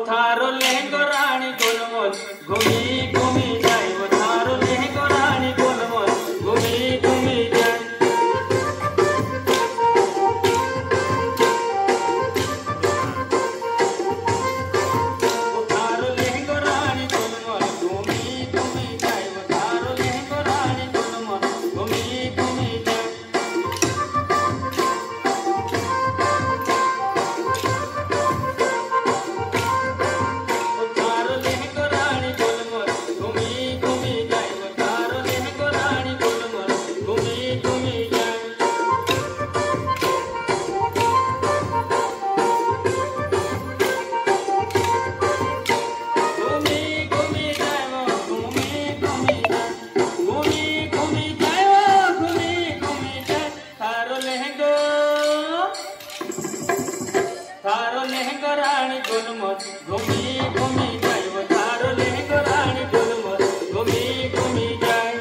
थारो लहंगो रानी गोलमोल घूमी घूमी जाए वो थारो लहंगो रानी गोलमोल घूमी घूमी जाए वो थारो लहंगो रानी गोलमोल घूमी घूमी जाए वो थारो लहंगो रानी गोलमोल घूमी घूमी जाए थारो लहंगो रानी गोलमोल घूमी घूमी जाए वो थारो लहंगो रानी गोलमोल घूमी घूमी जाए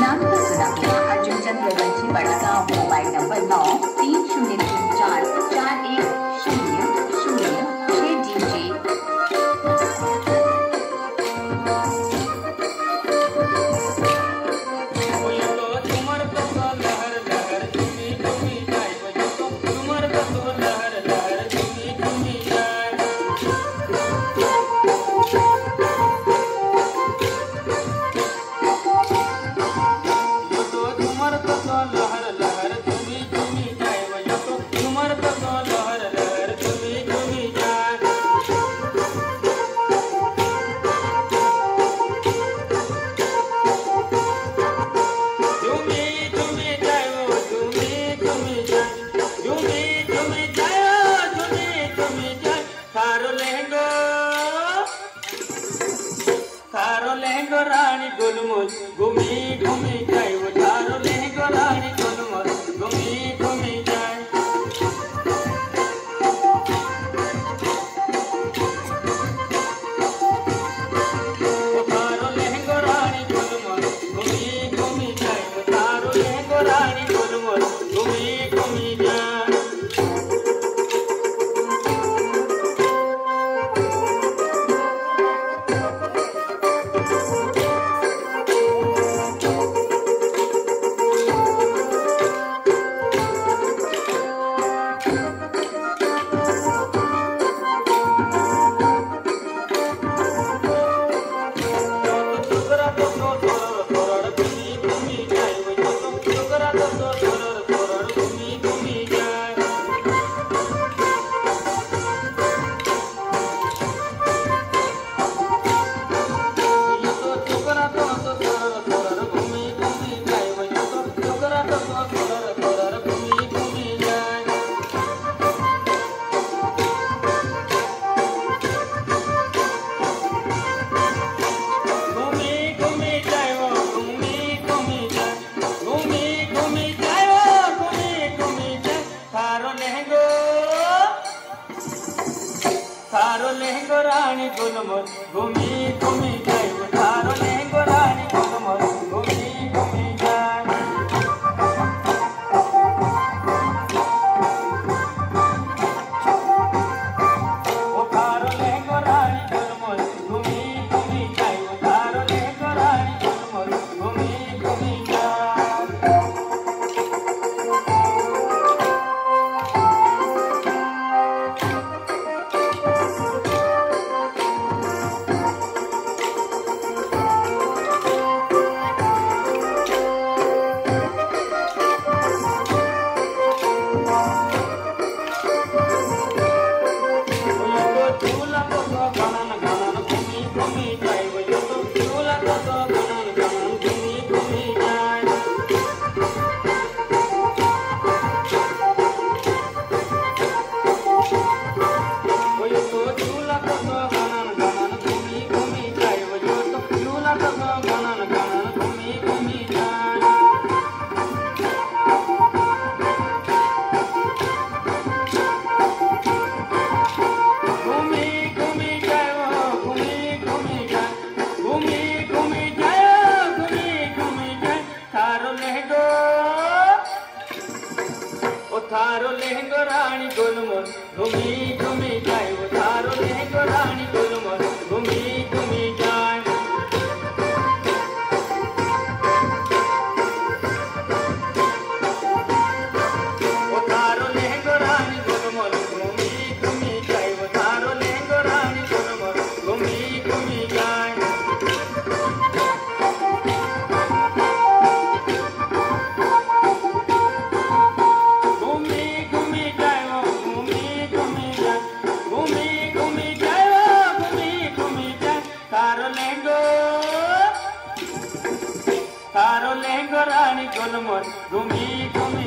नाम तो सुना हुआ अर्जुन चंद्र वंशी बड़गांव मोबाइल नंबर 90344106 थारो लहंगो रानी गोलमोल घूमी घूमी जाए वो थारो लहंगो रानी गोलमोल घूमी घूमी जाए वो थारो लहंगो रानी गोलमोल घूमी घूमी जाए वो थारो लहंगो रानी गोलमोल घूमी घूमी जाए थारो लहंगो रानी गोलमोल घूमी घूमी जाए वो थारो लहंगो रानी गोलमोल घूमी घूमी जाए वो थारो लहंगो रानी गोलमोल घूमी घूमी जाए वो थारो लहंगो रानी गोलमोल घूमी घूमी जाए রানী ঝুলমুল ঘুমি ঘুমি